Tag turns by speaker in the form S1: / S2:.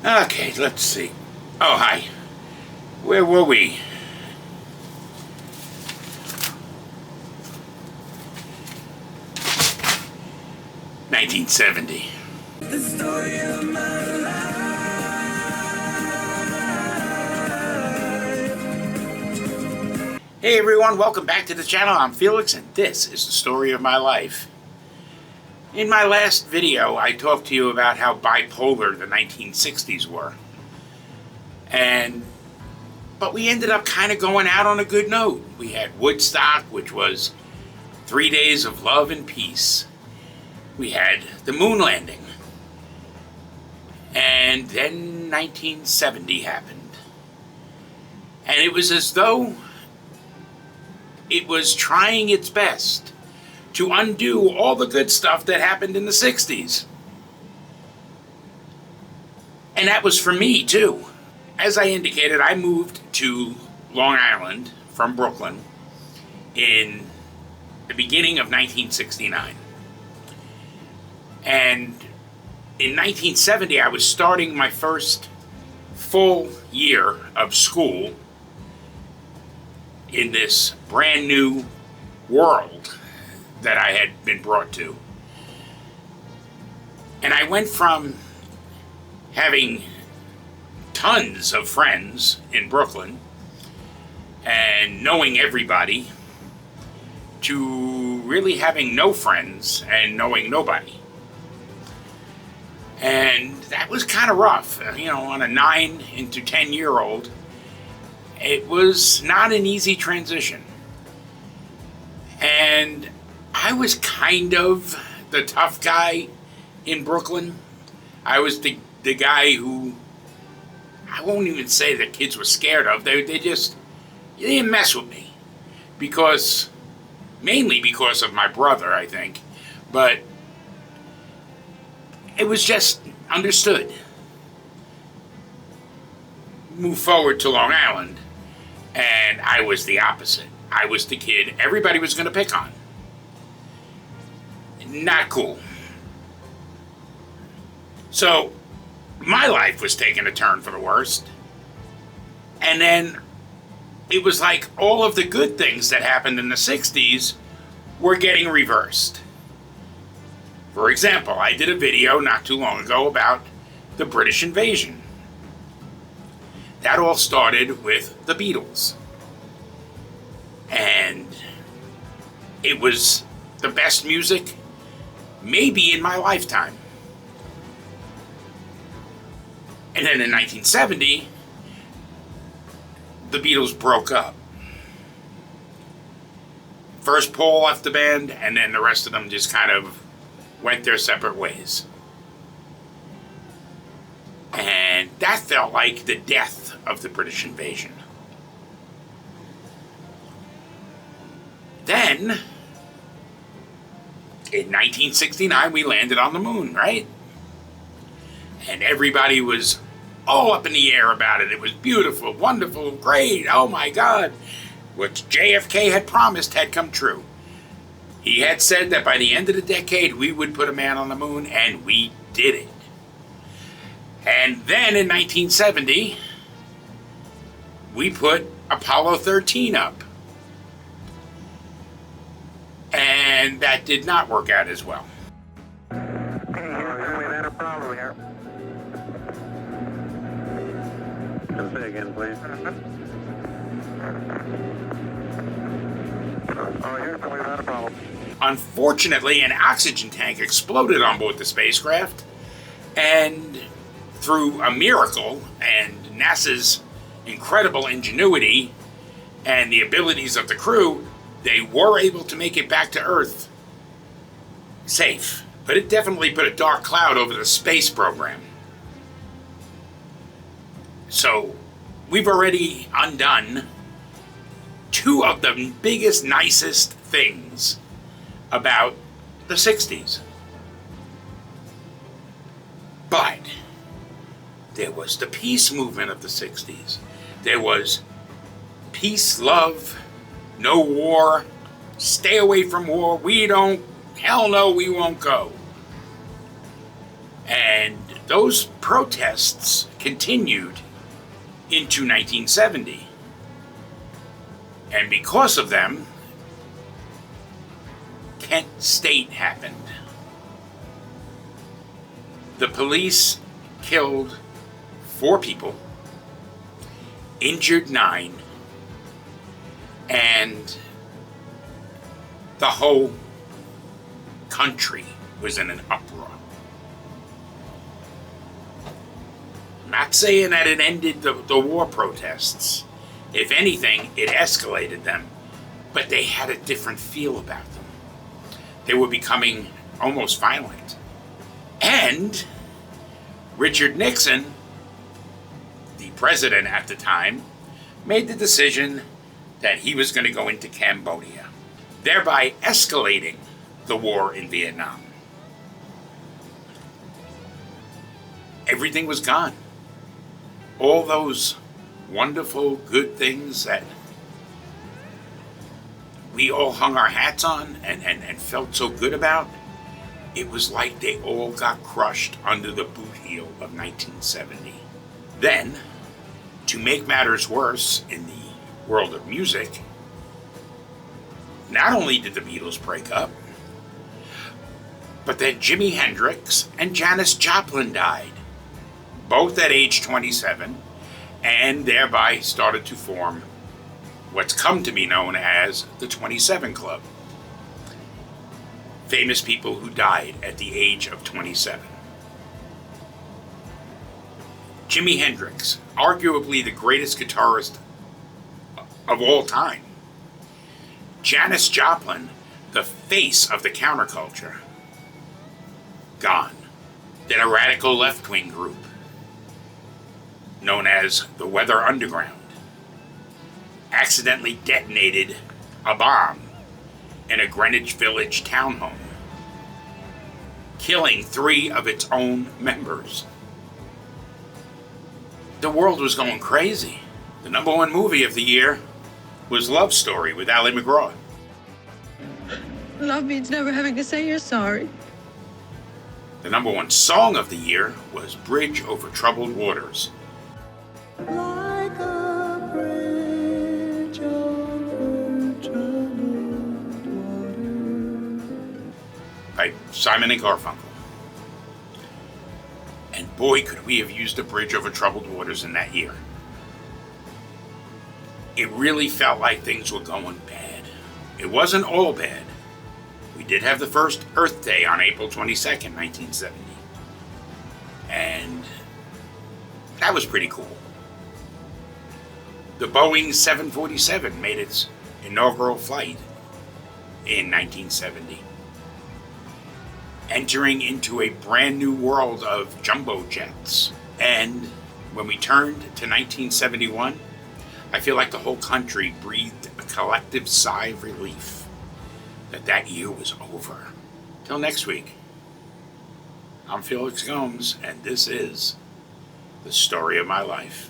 S1: Okay, let's see. Oh, hi. Where were we? (1970). The story of my life. Hey everyone, welcome back to the channel. I'm Felix and this is the story of my life. In my last video, I talked to you about how bipolar the 1960s were. But we ended up kind of going out on a good note. We had Woodstock, which was 3 days of love and peace. We had the moon landing. And then 1970 happened. And it was as though it was trying its best to undo all the good stuff that happened in the 60s. And that was for me, too. As I indicated, I moved to Long Island from Brooklyn in the beginning of 1969. And in 1970, I was starting my first full year of school in this brand new world that I had been brought to. And I went from having tons of friends in Brooklyn and knowing everybody to really having no friends and knowing nobody. And that was kind of rough, on a 9 into 10-year-old. It was not an easy transition. And I was kind of the tough guy in Brooklyn. I was the guy who, I won't even say the kids were scared of. They didn't mess with me. Mainly because of my brother, I think. But it was just understood. Move forward to Long Island, and I was the opposite. I was the kid everybody was going to pick on. Not cool. So, my life was taking a turn for the worst. And then it was like all of the good things that happened in the 60s were getting reversed. For example, I did a video not too long ago about the British invasion. That all started with the Beatles. And it was the best music maybe in my lifetime. And then in 1970, the Beatles broke up. First Paul left the band, and then the rest of them just kind of went their separate ways. And that felt like the death of the British invasion. Then, in 1969, we landed on the moon, right? And everybody was all up in the air about it. It was beautiful, wonderful, great, oh my God. What JFK had promised had come true. He had said that by the end of the decade, we would put a man on the moon, and we did it. And then in 1970, we put Apollo 13 up. And that did not work out as well.
S2: We had a problem here. Just say again, please. Oh, here's we've had a problem.
S1: Unfortunately, an oxygen tank exploded on board the spacecraft, and through a miracle and NASA's incredible ingenuity and the abilities of the crew, they were able to make it back to Earth safe. But it definitely put a dark cloud over the space program. So, we've already undone two of the biggest, nicest things about the 60s. But there was the peace movement of the 60s. There was peace, love, no war, stay away from war, hell no, we won't go. And those protests continued into 1970. And because of them, Kent State happened. The police killed 4 people, injured 9, and the whole country was in an uproar. Not saying that it ended the war protests. If anything, it escalated them, but they had a different feel about them. They were becoming almost violent. And Richard Nixon, the president at the time, made the decision that he was going to go into Cambodia, thereby escalating the war in Vietnam. Everything was gone. All those wonderful, good things that we all hung our hats on and felt so good about, it was like they all got crushed under the boot heel of 1970. Then, to make matters worse in the world of music, not only did the Beatles break up, but then Jimi Hendrix and Janis Joplin died, both at age 27, and thereby started to form what's come to be known as the 27 Club. Famous people who died at the age of 27. Jimi Hendrix, arguably the greatest guitarist of all time. Janis Joplin, the face of the counterculture. Gone. Then a radical left-wing group known as the Weather Underground accidentally detonated a bomb in a Greenwich Village townhome, killing 3 of its own members. The world was going crazy. The #1 movie of the year was Love Story with Ally McGraw.
S3: Love means never having to say you're sorry.
S1: The #1 song of the year was Bridge Over Troubled Waters.
S4: Like a bridge over troubled water.
S1: By Simon and Garfunkel. And boy, could we have used a bridge over troubled waters in that year. It really felt like things were going bad. It wasn't all bad. We did have the first Earth Day on April 22nd, 1970. And that was pretty cool. The Boeing 747 made its inaugural flight in 1970, entering into a brand new world of jumbo jets. And when we turned to 1971, I feel like the whole country breathed a collective sigh of relief that year was over. Till next week, I'm Felix Gomes, and this is the story of my life.